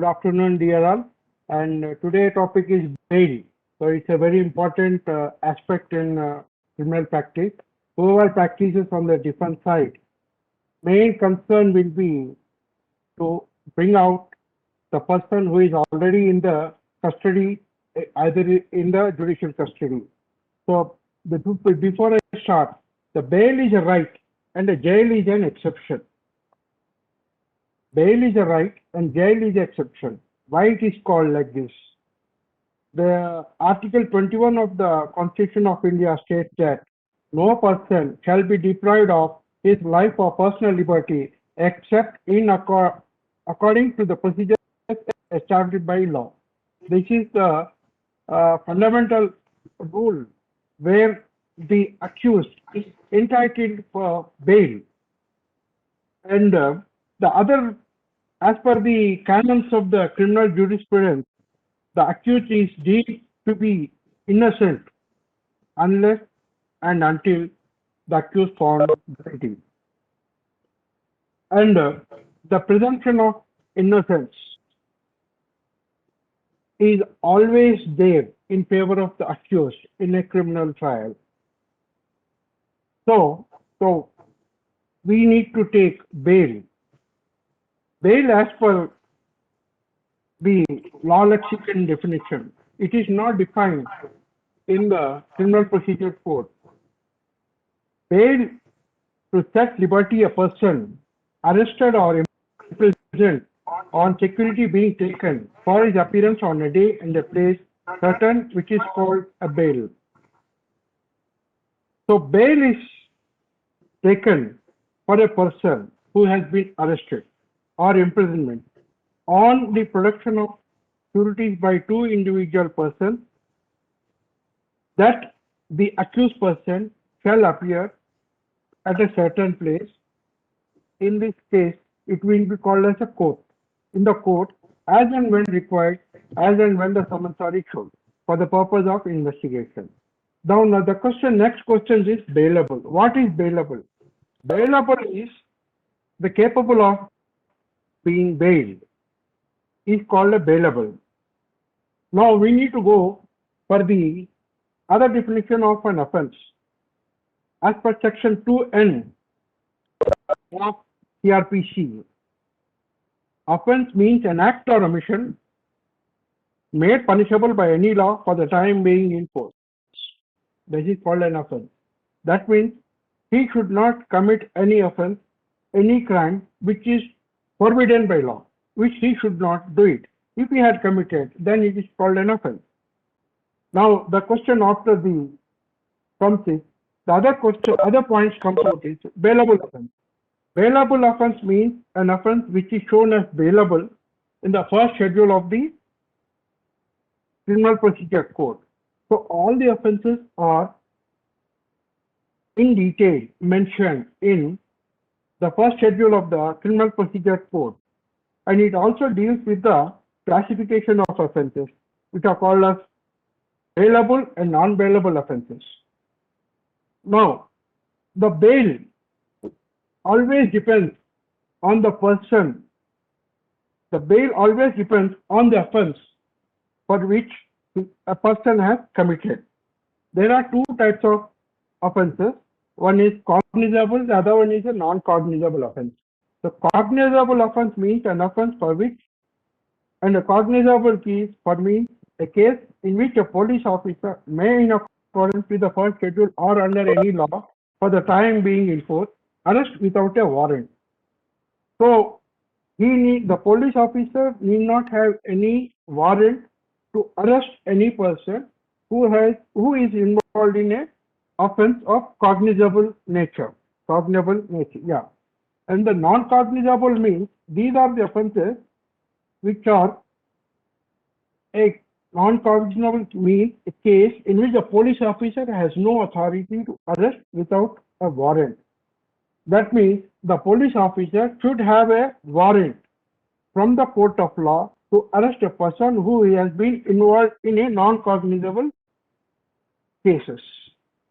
afternoon, dear all. And today topic is bail. So it's a very important aspect in criminal practice. Whoever practices on the defense side, main concern will be to bring out the person who is already in the custody, either in the judicial custody. So before I start, the bail is a right and the jail is an exception. Bail is a right and jail is an exception. Why it is called like this? The Article 21 of the Constitution of India states that no person shall be deprived of his life or personal liberty except according to the procedures established by law. This is the fundamental rule where the accused is entitled for bail. And the other, as per the canons of the criminal jurisprudence, the accused is deemed to be innocent unless and until the accused found guilty. And the presumption of innocence is always there in favor of the accused in a criminal trial. So we need to take bail. Bail, as per the law lexicon definition, it is not defined in the Criminal Procedure Code. Bail to set liberty a person arrested or imprisoned on security being taken for his appearance on a day and a place certain, which is called a bail. So bail is taken for a person who has been arrested or imprisonment on the production of sureties by two individual persons, that the accused person shall appear at a certain place. In this case, it will be called as a court. In the court, as and when required, as and when the summons are issued for the purpose of investigation. Now the next question is bailable. What is bailable? Bailable is the capable of being bailed is called a bailable. Now we need to go for the other definition of an offense. As per section 2N of CRPC, offense means an act or omission made punishable by any law for the time being in force. This is called an offense. That means he should not commit any offense, any crime which is forbidden by law, which he should not do it. If he had committed, then it is called an offense. Now the question after the comes is, the other points comes out is bailable offense. Bailable offense means an offense which is shown as bailable in the first schedule of the Criminal Procedure Code. So all the offences are in detail mentioned in the first schedule of the Criminal Procedure Code, and it also deals with the classification of offences, which are called as bailable and non-bailable offences. Now, the bail always depends on the person. The bail always depends on the offense for which a person has committed. There are two types of offences. One is cognizable, the other one is a non-cognizable offense. The cognizable offense means an offense for which, and a cognizable case for means a case in which a police officer may, in accordance with the first schedule or under any law for the time being in force, arrest without a warrant. So the police officer need not have any warrant to arrest any person who is involved in a offense of cognizable nature. Yeah. And the non-cognizable means these are the offences which are a non-cognizable means a case in which the police officer has no authority to arrest without a warrant. That means the police officer should have a warrant from the court of law to arrest a person who has been involved in a non-cognizable cases.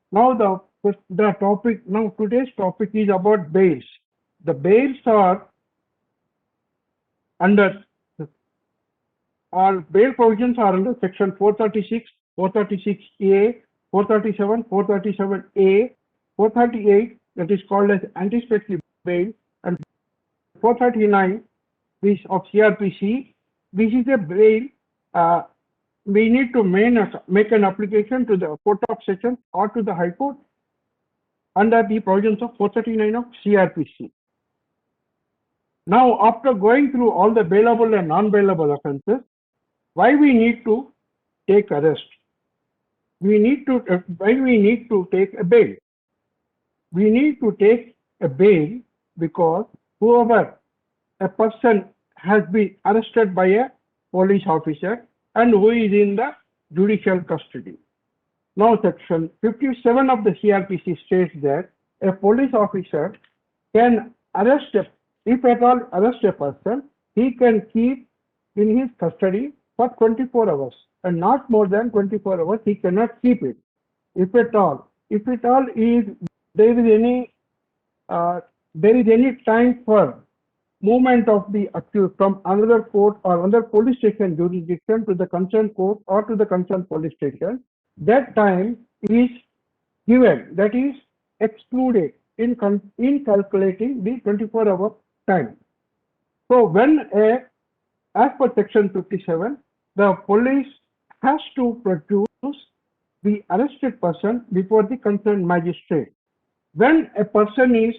Now today's topic is about bails. The bails are under All bail provisions are under section 436, 436A, 437, 437A, 438, that is called as anticipatory bail, and 439 this of CRPC. This is a bail. We need to make an application to the Court of Session or to the High Court under the provisions of 439 of CRPC. Now, after going through all the bailable and non-bailable offences, why we need to take arrest? Why we need to take a bail? We need to take a bail because whoever a person has been arrested by a police officer and who is in the judicial custody. Now, section 57 of the CRPC states that a police officer can arrest, if at all arrest a person, he can keep in his custody for 24 hours and not more than 24 hours. He cannot keep it. If at all is there is any time for movement of the accused from another court or another police station jurisdiction to the concerned court or to the concerned police station, that time is given, that is excluded in calculating the 24-hour time. So when as per section 57, the police has to produce the arrested person before the concerned magistrate. When a person is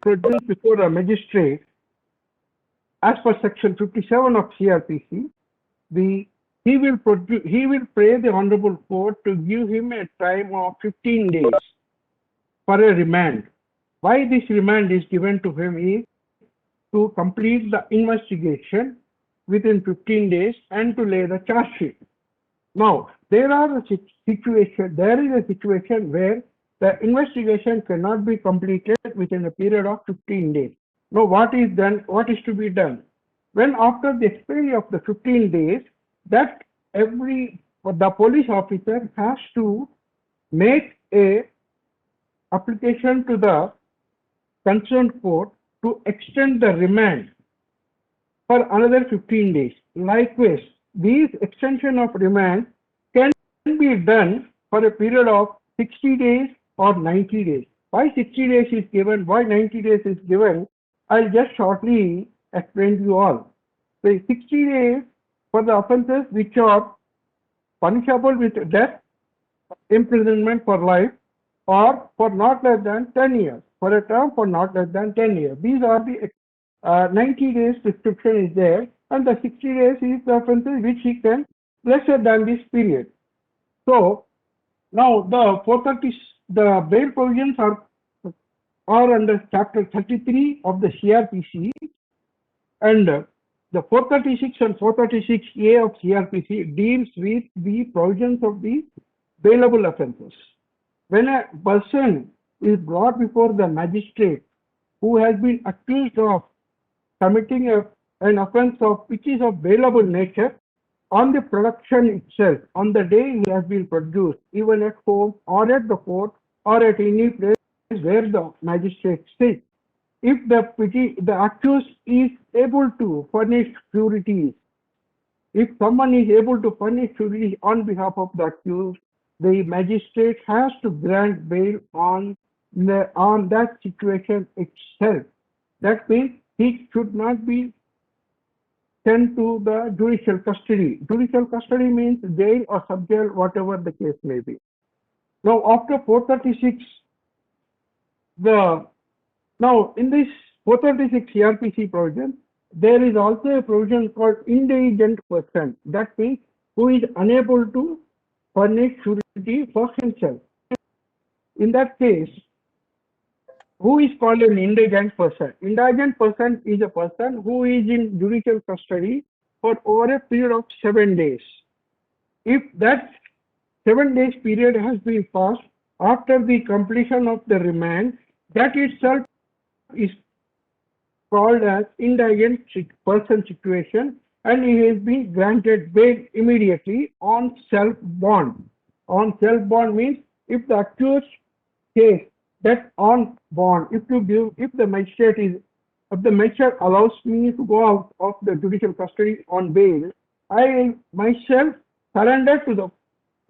produced before a magistrate, as per section 57 of CRPC, he will pray the honorable court to give him a time of 15 days for a remand. Why this remand is given to him is to complete the investigation within 15 days and to lay the charge sheet. Now, there is a situation where the investigation cannot be completed within a period of 15 days. Now, what is to be done? When after the expiry of the 15 days, that the police officer has to make a application to the concerned court to extend the remand for another 15 days. Likewise, these extension of remand can be done for a period of 60 days or 90 days. Why 60 days is given? Why 90 days is given? I'll just shortly explain to you all. So 60 days for the offences which are punishable with death, imprisonment for life, or for not less than 10 years, for a term for not less than 10 years. These are the 90 days prescription is there, and the 60 days is the offences which he can lesser than this period. So now the bail provisions are under chapter 33 of the CRPC, and the 436 and 436A of CRPC deals with the provisions of the bailable offences. When a person is brought before the magistrate who has been accused of committing an offence which is of bailable nature, on the production itself, on the day he has been produced, even at home or at the court or at any place where the magistrate sits, if the accused is able to furnish sureties, if someone is able to furnish sureties on behalf of the accused, the magistrate has to grant bail on that situation itself. That means he should not be sent to the judicial custody. Judicial custody means jail or sub-jail, whatever the case may be. Now, after 436, now in this 436 CRPC provision, there is also a provision called indigent person. That means who is unable to furnish surety for himself. In that case, who is called an indigent person? Indigent person is a person who is in judicial custody for over a period of 7 days. If that 7 days period has been passed after the completion of the remand, that itself is called as indigent person situation, and he has been granted bail immediately on self-bond. On self-bond means if the accused case that on bond, if the magistrate allows me to go out of the judicial custody on bail, I myself surrender to the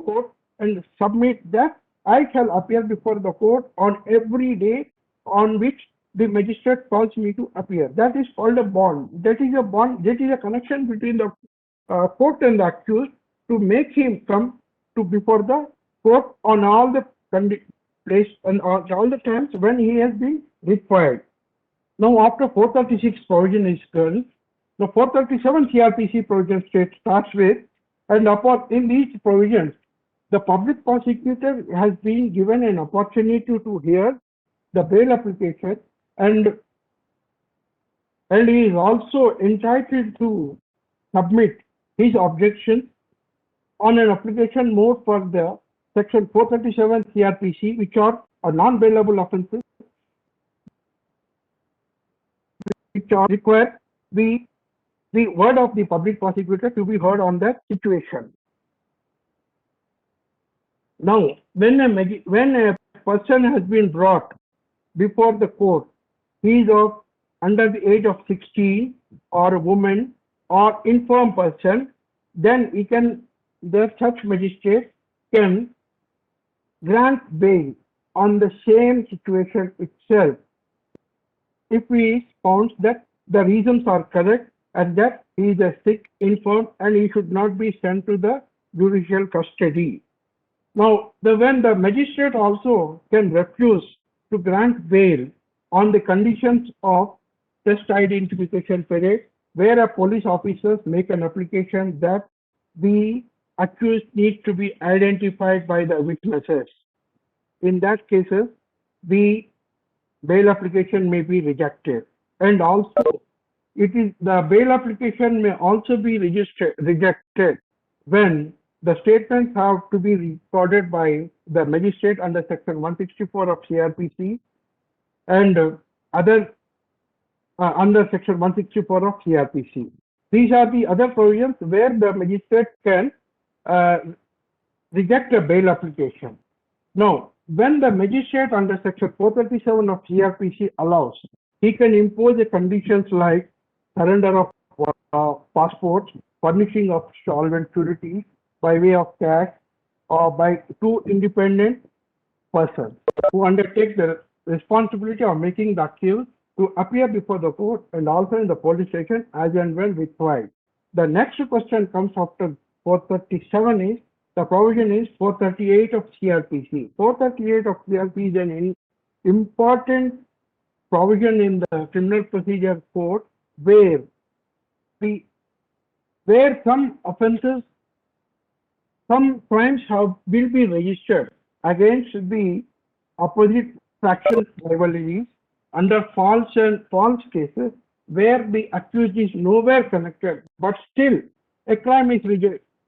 court and submit that I shall appear before the court on every day on which the magistrate calls me to appear. That is called a bond. That is a bond. That is a connection between the court and the accused to make him come to before the court on all the place and all the times when he has been required. Now, after 436 provision is done, the 437 CRPC provision state starts with, and upon in these provisions, the public prosecutor has been given an opportunity to hear the bail application, and he is also entitled to submit his objection on an application mode for the section 437 CRPC, which are non-bailable offences, which are require the word of the public prosecutor to be heard on that situation. Now, when a person has been brought before the court, he is of under the age of 16 or a woman or infirm person, then such magistrate can grant bail on the same situation itself if he found that the reasons are correct and that he is a sick, infirm, and he should not be sent to the judicial custody. Now, when the magistrate also can refuse to grant bail on the conditions of test identification period, where a police officers make an application that the accused needs to be identified by the witnesses. In that cases, the bail application may be rejected. And also, the bail application may also be rejected when the statements have to be recorded by the magistrate under section 164 of CRPC and other under section 164 of CRPC. These are the other provisions where the magistrate can reject a bail application. Now, when the magistrate under section 437 of CRPC allows, he can impose the conditions like surrender of passports, furnishing of solvent surety by way of cash, or by two independent persons who undertake the responsibility of making the accused to appear before the court and also in the police station as and when required. The next question comes after 437 is, the provision is 438 of CRPC. 438 of CRPC is an important provision in the criminal procedure code where some offences, some crimes will be registered against the opposite faction rivalries under false cases where the accused is nowhere connected, but still a crime is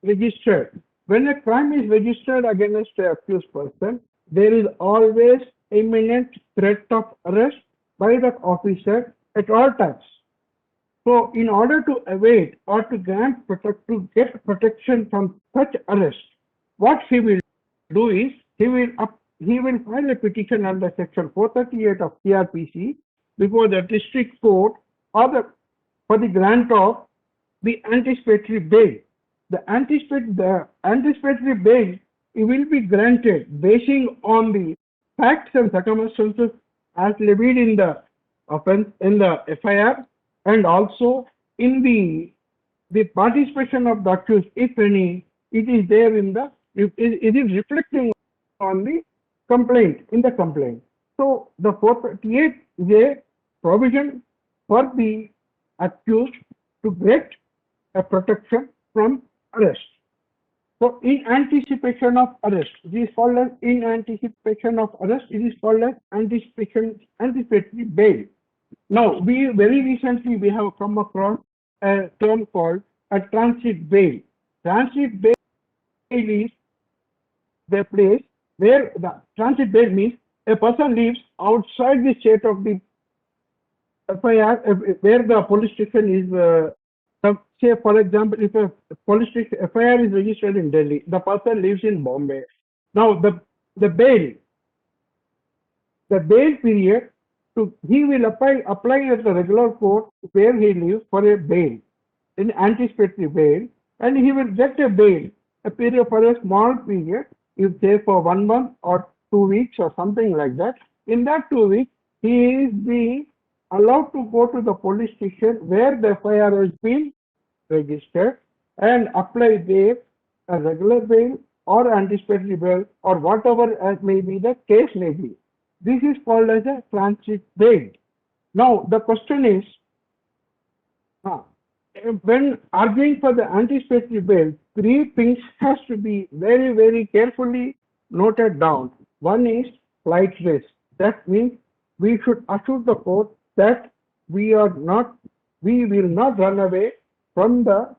registered. When a crime is registered against the accused person, there is always imminent threat of arrest by that officer at all times. So, in order to evade or to get protection from such arrest, what he will do is he will file a petition under section 438 of CRPC before the district court or for the grant of the anticipatory bail. The anticipatory bail will be granted basing on the facts and circumstances as levied in the offense in the FIR, and also in the participation of the accused, if any, it is there it is reflecting on the complaint, in the complaint. So the 438 is a provision for the accused to get a protection from arrest. So in anticipation of arrest, it is called as in anticipation of arrest, it is called as anticipatory bail. Now, very recently we have come across a term called a transit bail. Transit bail is the place where the transit bail means a person lives outside the state of the FIR, where the police station is. Say, for example, if a police station FIR is registered in Delhi, the person lives in Bombay. Now, the bail period, he will apply at the regular court where he lives for a bail, in anticipatory bail, and he will get a bail, a period for a small period, if say for 1 month or 2 weeks or something like that. In that 2 weeks, he is being allowed to go to the police station where the FIR has been registered and apply there a regular bail or anticipatory bail or whatever as may be the case may be. This is called as a transit bail. Now the question is, uh, when arguing for the anticipatory bail, three things has to be very, very carefully noted down. One is flight risk. That means we should assure the court that we will not run away from the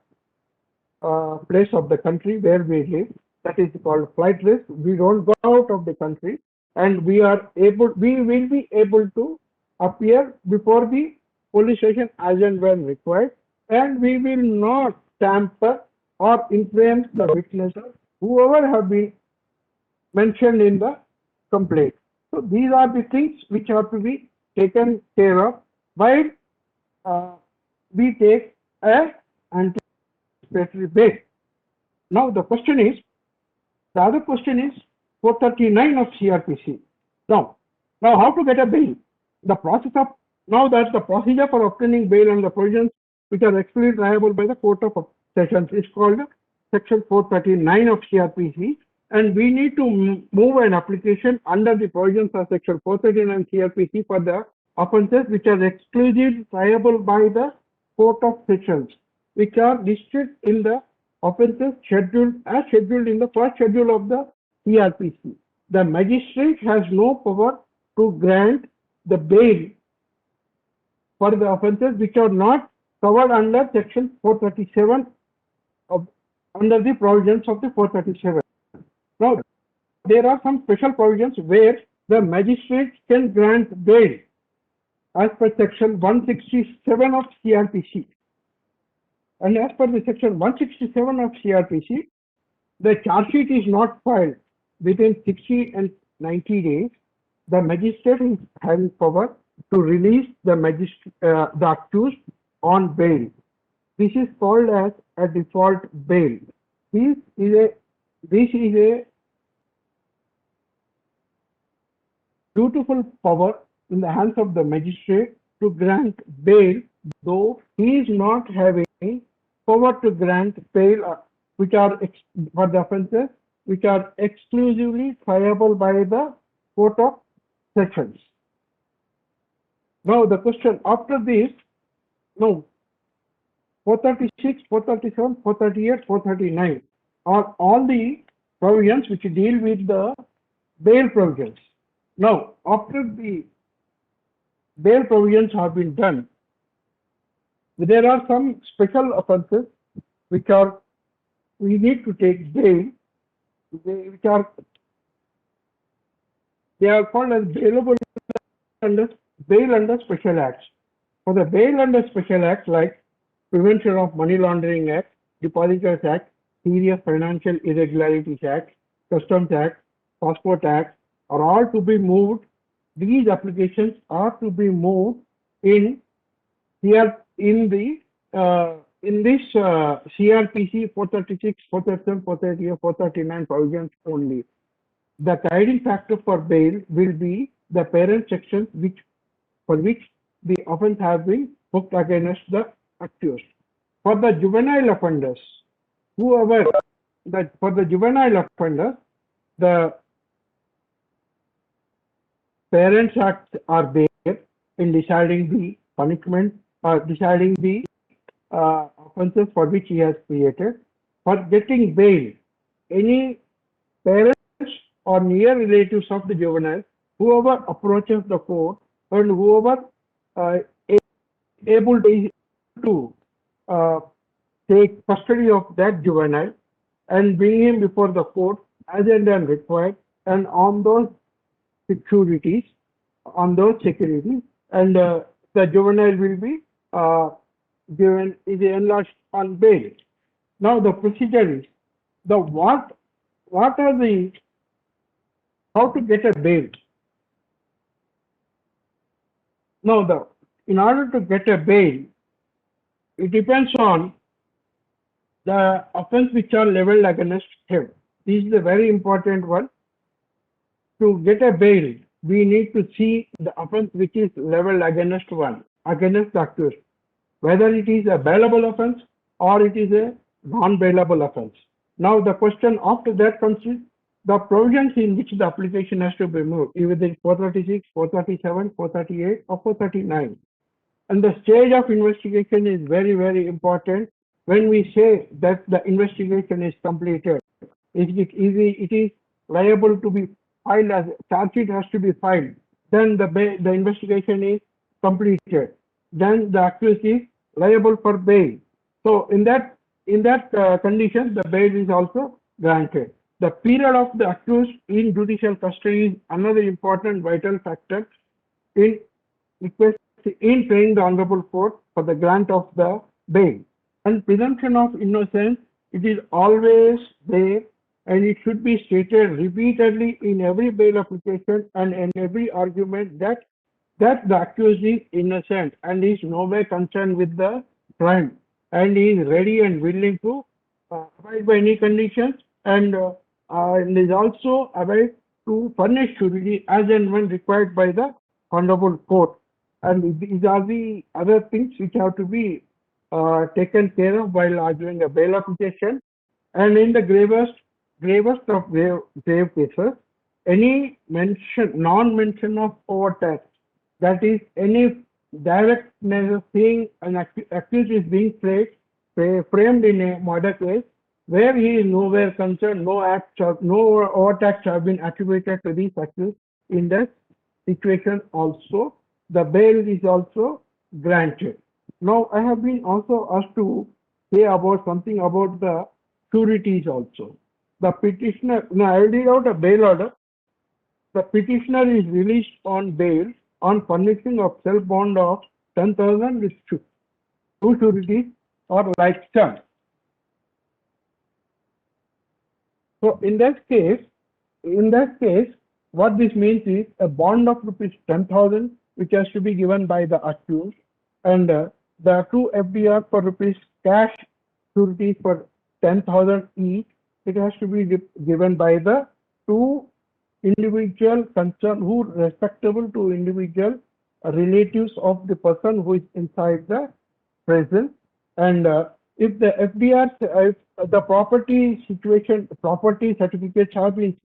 place of the country where we live. That is called flight risk. We don't go out of the country, and we will be able to appear before the police station as and when required, and we will not tamper or influence the witnesses, whoever have been mentioned in the complaint. So these are the things which have to be taken care of while we take a anticipatory bail. Now the other question is 439 of CRPC. Now how to get a bail? The procedure for obtaining bail and the provisions which are explicitly liable by the Court of Sessions is called Section 439 of CRPC, and we need to move an application under the provisions of Section 439 CRPC for the offences which are exclusively liable by the Court of Sessions, which are listed in the offences scheduled in the first schedule of the CRPC. The magistrate has no power to grant the bail for the offences which are not covered under Section 437 under the provisions of the 437. Now, there are some special provisions where the magistrate can grant bail as per Section 167 of CRPC. And as per the Section 167 of CRPC, the charge sheet is not filed within 60 and 90 days. The magistrate is having power to release the accused on bail. This is called as a default bail. This is a beautiful power in the hands of the magistrate to grant bail, though he is not having power to grant bail which are for the offences which are exclusively triable by the Court of Sessions. Now the question after this, now 436, 437, 438, 439 are all the provisions which deal with the bail provisions. Now, after the bail provisions have been done, there are some special offences which we need to take bail, they are called as bail under special acts. For the bail under special acts like Prevention of Money Laundering Act, Depositors Act, Serious Financial Irregularities Act, Customs Act, Passport Act are all to be moved. These applications are to be moved in this CRPC 436, 437, 438, 439 provisions only. The guiding factor for bail will be the parent sections for which the offence has been booked against the accused. For the juvenile offenders, the parents acts are there in deciding the punishment, deciding the offences for which he has created. For getting bail, any parents or near relatives of the juvenile, whoever approaches the court and whoever able to take custody of that juvenile and bring him before the court as and when required, and on those securities, and the juvenile will be enlarged on bail. Now the procedure is how to get a bail. Now in order to get a bail, it depends on the offense which are leveled against him. This is a very important one. To get a bail, we need to see the offense which is leveled against one, against the accused, whether it is a bailable offense or it is a non-bailable offense. Now the question after that comes is the provisions in which the application has to be moved, either 436, 437, 438 or 439. And the stage of investigation is very, very important. When we say that the investigation is completed, it is liable to be filed as charge sheet has to be filed. Then the investigation is completed. Then the accused is liable for bail. So in that condition, the bail is also granted. The period of the accused in judicial custody is another important vital factor in paying the honorable court for the grant of the bail. And presumption of innocence, it is always there, and it should be stated repeatedly in every bail application and in every argument that the accused is innocent and is no way concerned with the crime and is ready and willing to abide by any conditions and is also abide to furnish surety as and when required by the honorable court. And these are the other things which have to be taken care of while arguing a bail application. And in the gravest of grave cases, any non-mention of overtax, that is, any direct thing an accused is being framed in a murder case where he is nowhere concerned, no overtax have been attributed to these accused. In that situation also, the bail is also granted. Now, I have been also asked to say about something about the sureties also. The petitioner, now I will read out a bail order. The petitioner is released on bail on furnishing of self bond of 10,000 with two sureties or like sum. So in that case, what this means is a bond of rupees 10,000 which has to be given by the accused, and the two FDR for rupees cash sureties for 10,000 each. It has to be given by the two individual concerned who respectable to individual relatives of the person who is inside the prison. And if the FDR, if the property certificates have been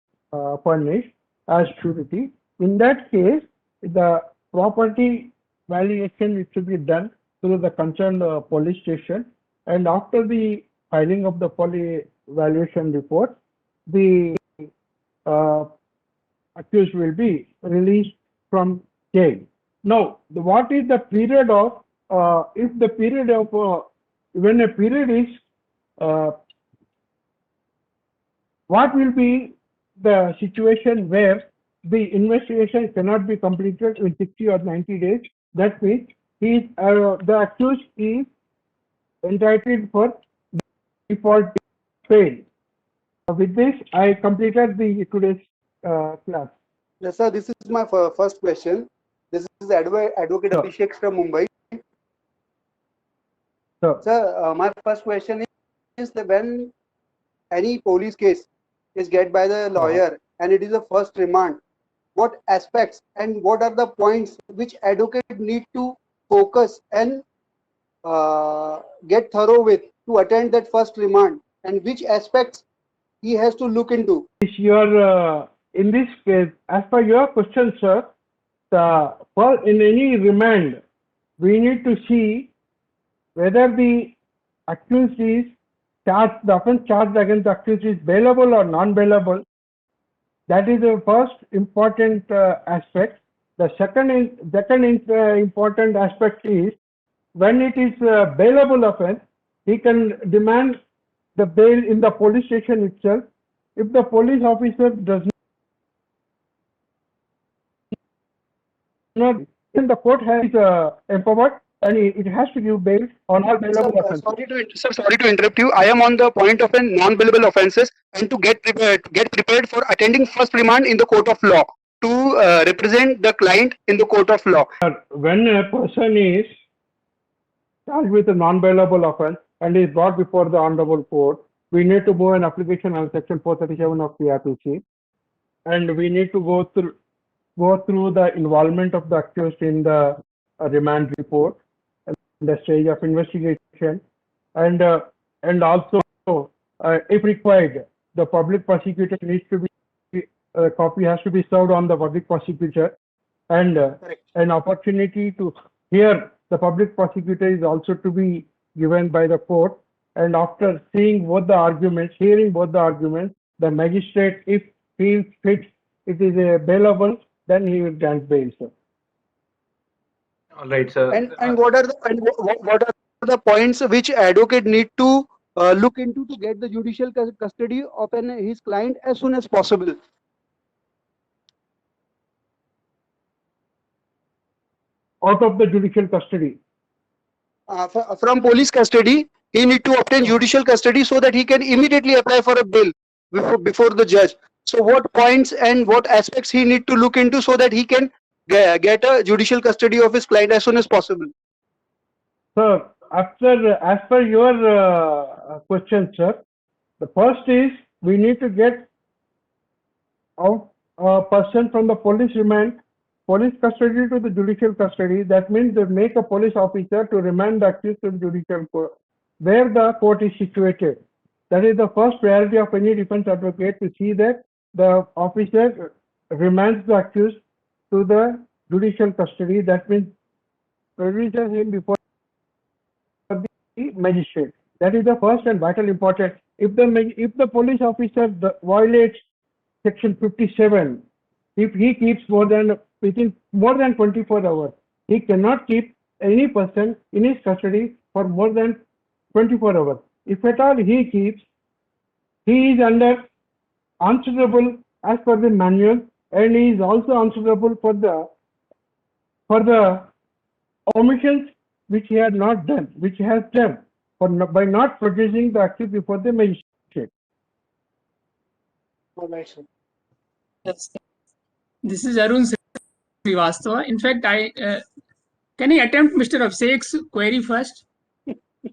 furnished as surety, in that case, the property valuation it should be done through the concerned police station, and after the filing of the police valuation report, the accused will be released from jail. Now, what is the period of if the period of when a period is what will be the situation where the investigation cannot be completed in 60 or 90 days? That means the accused is entitled for default fail. With this, I completed the today's class. Yes, sir. This is my first question. This is Advocate Abhishek from Mumbai. Sir, my first question is that when any police case is get by the lawyer and it is a first remand, what aspects and what are the points which advocate need to focus and get thorough with to attend that first remand, and which aspects he has to look into? In this case, as per your question, sir, in any remand, we need to see whether the accused is charged, the offence charged against the accused is bailable or non-bailable. That is the first important aspect. The second important aspect is when it is a bailable offence, he can demand the bail in the police station itself. If the police officer does not, then the court has empowered and it has to give bail on all bailable offences. Sorry to interrupt you. I am on the point of a non-bailable offences and to get prepared for attending first remand in the court of law to represent the client in the court of law. When a person is charged with a non-bailable offence, and is brought before the honorable court, we need to go an application on section 437 of CRPC, and we need to go through the involvement of the accused in the remand report and the stage of investigation, and also, if required, the public prosecutor needs to be a copy has to be served on the public prosecutor, and an opportunity to hear the public prosecutor is also to be given by the court. And after seeing both the arguments, hearing both the arguments, the magistrate, if he fits it is a bailable, then he will grant bail, sir. All right, sir. And what are the points which advocate need to look into to get the judicial custody of his client as soon as possible? Out of the judicial custody. From police custody, he need to obtain judicial custody so that he can immediately apply for a bail before the judge. So what points and what aspects he need to look into so that he can get a judicial custody of his client as soon as possible? Sir, as per your question, sir, the first is we need to get out a person from the police remand, police custody to the judicial custody. That means they make a police officer to remand the accused to the judicial court, where the court is situated. That is the first priority of any defense advocate, to see that the officer remands the accused to the judicial custody. That means produces him before the magistrate. That is the first and vital important. If the police officer violates section 57, if he keeps within more than 24 hours, he cannot keep any person in his custody for more than 24 hours. If at all he keeps, he is answerable as per the manual, and he is also answerable for the omissions which he has not done, which he has done by not producing the accused before the magistrate. All right, sir. Yes. This is Arun Srivastava. In fact, can I attempt Mr. Abhishek's query first?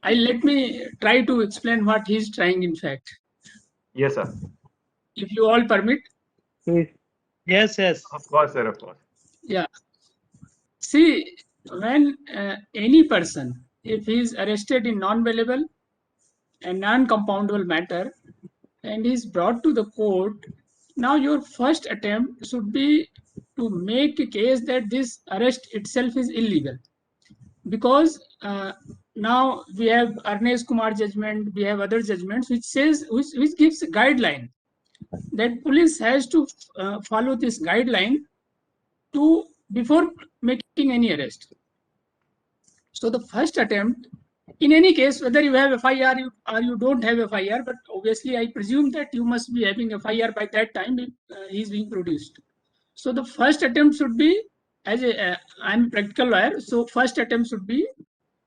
Let me try to explain what he is trying, in fact. Yes, sir. If you all permit. Please. Yes. Of course, sir. Of course. Yeah. See, when any person, if he is arrested in non-bailable and non-compoundable matter and is brought to the court, now your first attempt should be to make a case that this arrest itself is illegal. Because now we have Arnesh Kumar judgment, we have other judgments which gives a guideline that police has to follow this guideline before making any arrest. So the first attempt, in any case, whether you have FIR or you don't have FIR, but obviously I presume that you must be having FIR by that time he is being produced. So the first attempt should be, I'm a practical lawyer, so first attempt should be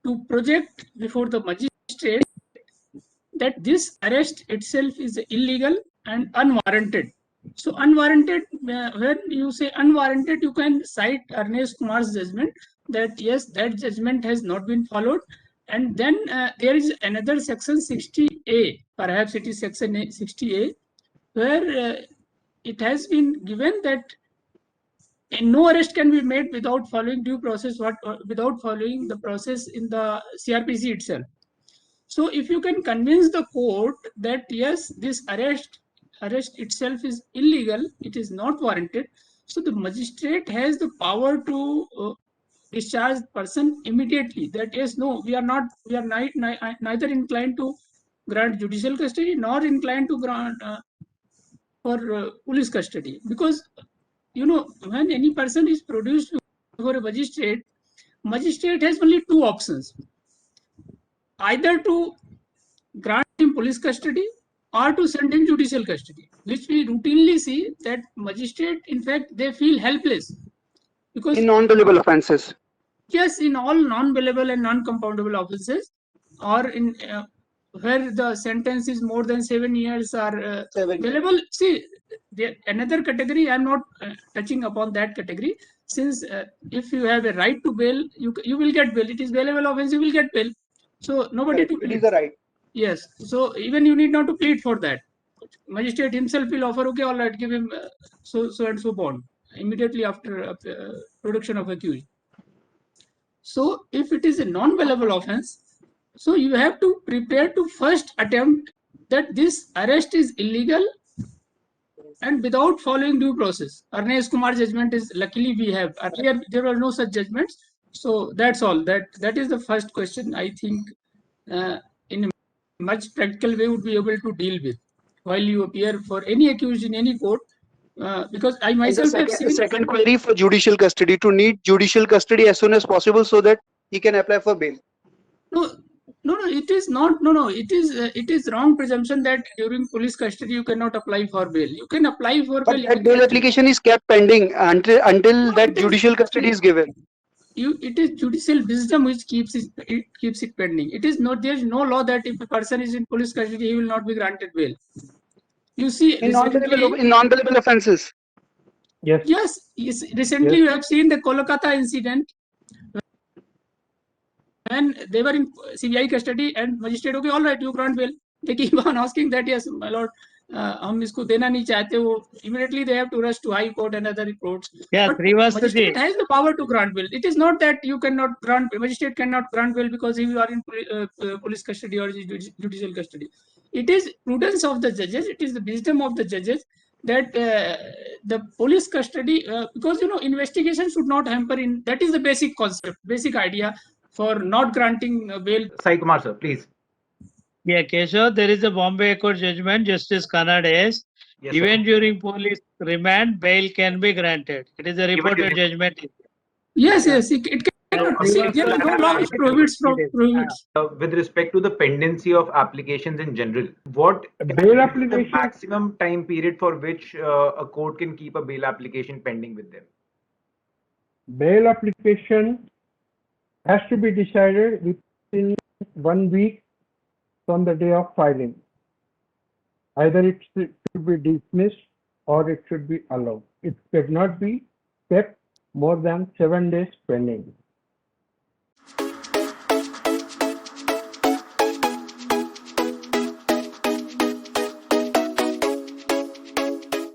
to project before the magistrate that this arrest itself is illegal and unwarranted. So unwarranted, when you say unwarranted, you can cite Arnesh Kumar's judgment that yes, that judgment has not been followed. And then there is another section 60A, perhaps it is section 60A, where it has been given that no arrest can be made without following due process, without following the process in the CRPC itself. So if you can convince the court that yes, this arrest itself is illegal, it is not warranted, so the magistrate has the power to discharge the person immediately. That yes, no, we are neither inclined to grant judicial custody nor inclined to grant for police custody, because when any person is produced before a magistrate has only two options: either to grant him police custody or to send him judicial custody, which we routinely see that magistrate, in fact, they feel helpless. Because in non-bailable offences. Yes, in all non-bailable and non-compoundable offences, or in where the sentence is more than 7 years or bailable. See, another category, I'm not touching upon that category, since if you have a right to bail, you will get bail. It is bailable offence, you will get bail. So nobody to It plead. is a right. Yes. So even you need not to plead for that. Magistrate himself will offer, okay, all right, give him so and so bond immediately after production of accused. So if it is a non-bailable offense, so you have to prepare to first attempt that this arrest is illegal and without following due process. Arnesh Kumar judgment is, luckily we have. Earlier there were no such judgments. So that's all. That is the first question I think in a much practical way would be able to deal with while you appear for any accused in any court. Because I And the myself have second, seen. second query for judicial custody, to need judicial custody as soon as possible so that he can apply for bail. No, it is not. No, it is wrong presumption that during police custody you cannot apply for bail. You can apply for But bail. that bail application is kept pending until that it is- judicial custody is given. It is judicial wisdom which keeps it pending. It is not, there is no law that if a person is in police custody he will not be granted bail. You see, In recently, non-bailable offences. Yes. yes, recently Yes. you have seen the Kolkata incident when they were in CBI custody and magistrate, okay, all right, you grant bail. They keep on asking that, yes, my lord, हम इसको देना नहीं चाहते वो, immediately they have to rush to high court and other courts. Yeah, But Srivastava magistrate ji. has the power to grant bail. It is not that you cannot grant, magistrate cannot grant bail because you are in police custody or judicial custody. It is prudence of the judges, it is the wisdom of the judges that the police custody, because investigation should not hamper in, that is the basic concept, basic idea for not granting bail. Sai Kumar, sir, please. Yeah, Keshav, there is a Bombay High Court judgment, Justice Khanna says, Yes, sir. even during police remand, bail can be granted. It is a reported judgment. Yes, it cannot. See, there is no law which prohibits. With respect to the pendency of applications in general, what Bail is the application, maximum time period for which a court can keep a bail application pending with them? bail application has to be decided within 1 week from the day of filing. Either it should be dismissed or it should be allowed. It cannot be kept more than 7 days pending.